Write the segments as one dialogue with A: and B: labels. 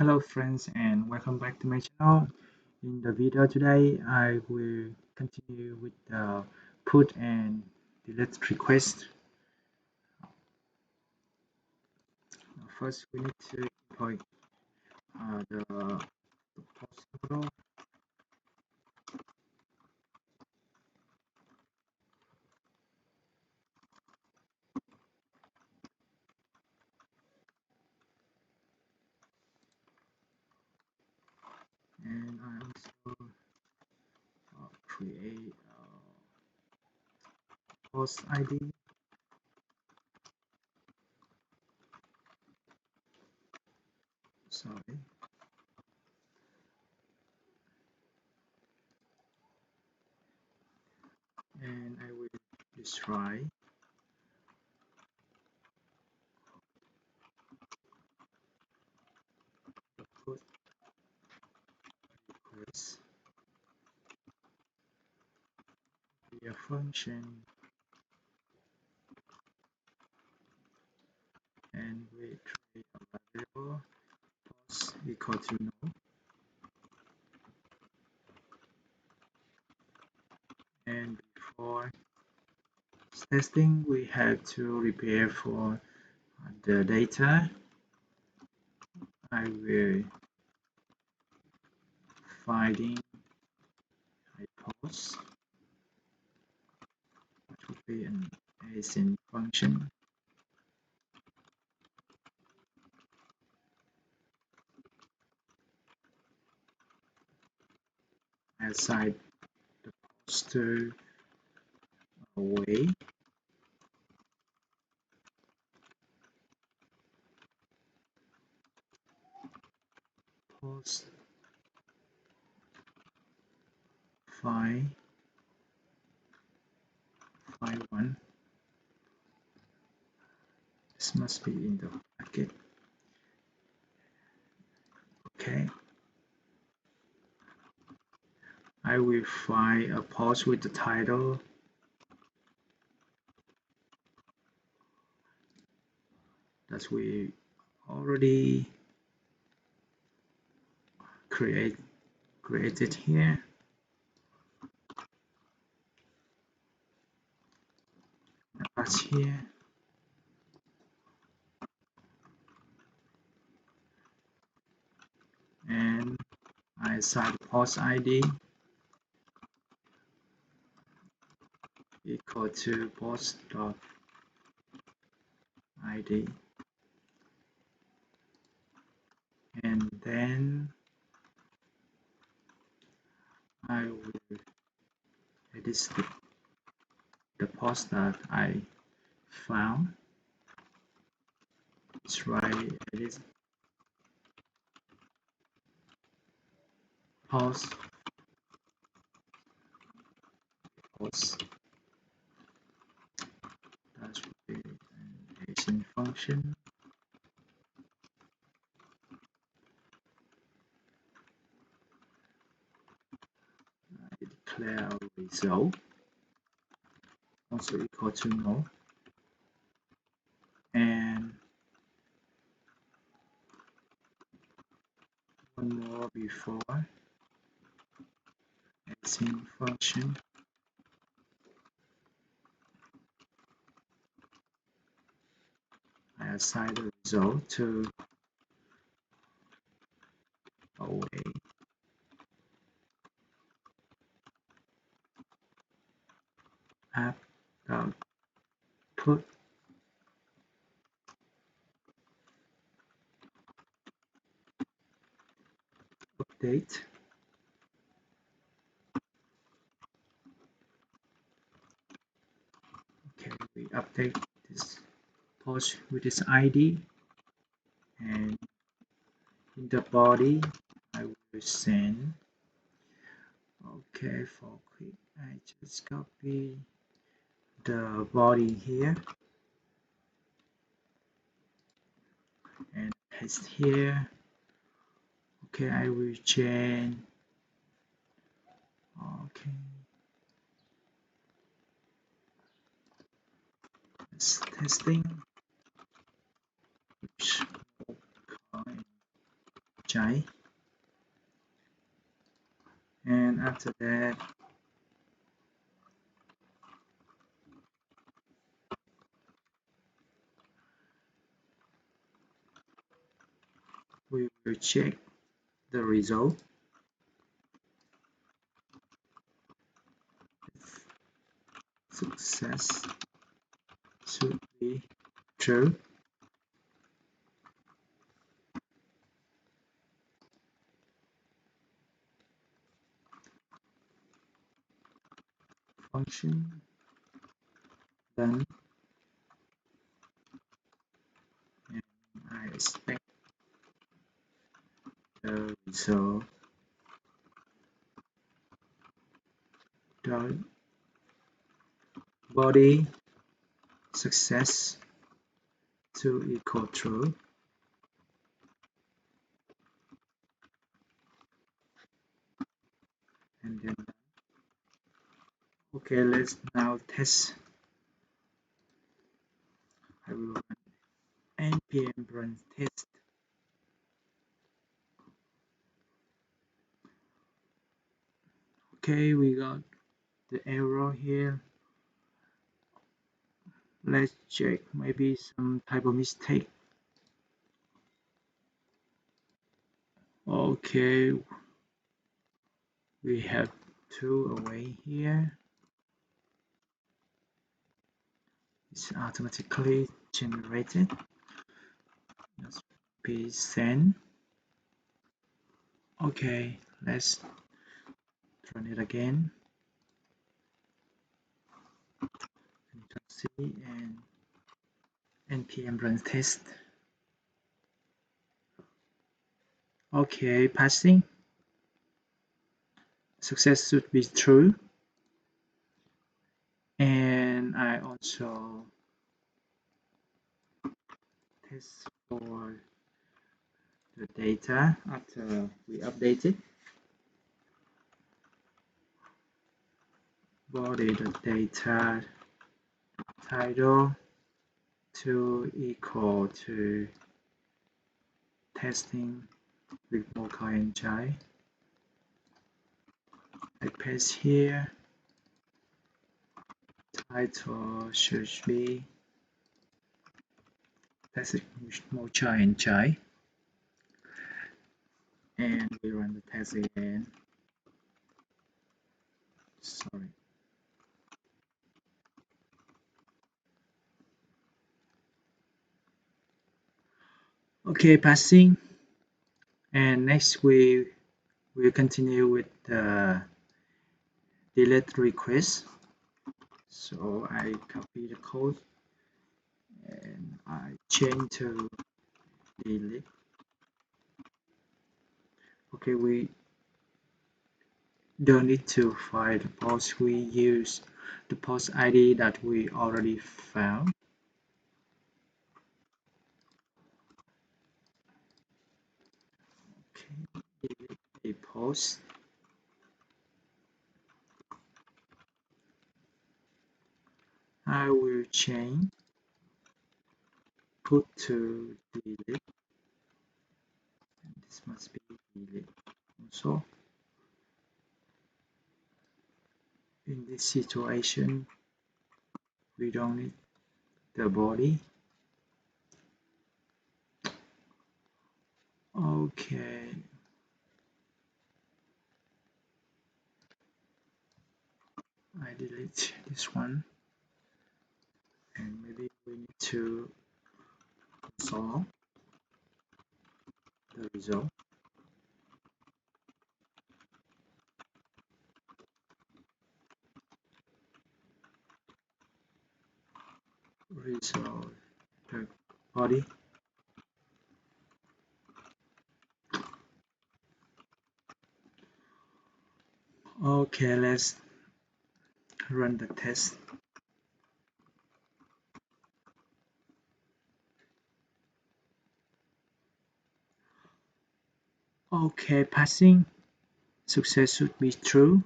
A: Hello friends and welcome back to my channel. In the video today I will continue with the put and delete request. First we need to import the post model, and I also create post ID. Sorry. And I will destroy the put request via function, and we create a variable post equal to no. And before testing, we have to prepare for the data. I will finding a post, which would be an async function. I assign the post to away. Post file 1. This must be in the bracket. Okay. I will find a post with the title that we already created here. That's here. And I assign the post ID equal to post.id, and then I will edit the post that I found. Let's write edit post that should be an async function. I declare a result also equal to no, and one more before async function. I assign the result to away. App put update. Okay, we update this post with this ID, and in the body I will send. Okay, for quick I just copy the body here and paste here. Okay, I will change. Okay, it's testing. Mocha Chai, and after that we will check the result. Success should be true. Function done, and I expect the result dot body success to equal true, and then okay, let's now test. I will run npm run test. Okay, we got the error here. Let's check maybe some type of mistake. Okay, we have two away here. It's automatically generated. Let's be send. Okay, let's run it again. Control C and npm run test. Okay, passing. Success should be true. And I also test for the data after we update it. Body the data title to equal to testing with Mocha Chai. I paste here. Title should be testing with Mocha Chai. And we run the test again. Sorry. Okay, passing. And next we will continue with the delete request. So I copy the code and I change to delete. Okay, we don't need to find the post. We use the post ID that we already found. Okay, delete a post. I will change put to delete. And this must be delete also. In this situation, we don't need the body. Okay. I delete this one, and maybe we need to solve the result. Result the body. Okay, let's run the test. Okay, passing. Success should be true.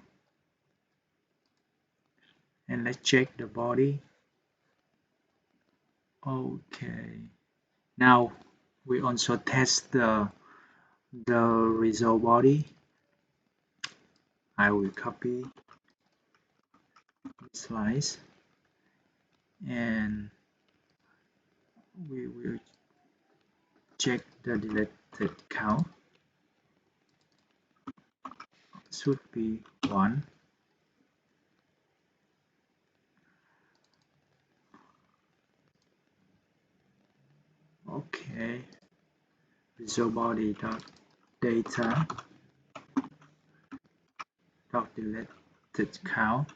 A: And let's check the body. Okay. Now we also test the the result body. I will copy the slice and we will check the deleted count. Should be 1. Okay, result body dot data dot deleted count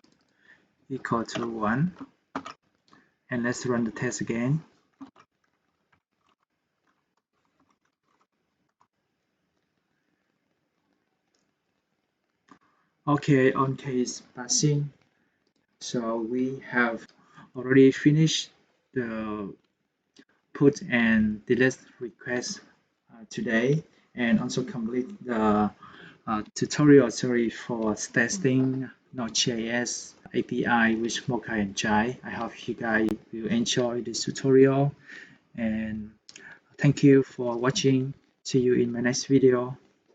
A: equal to 1, and let's run the test again. Okay, on case passing, so we have already finished the put and delete request today, and also complete the tutorial series for testing Node.js API with Mocha Chai. I hope you guys will enjoy this tutorial, and thank you for watching. See you in my next video.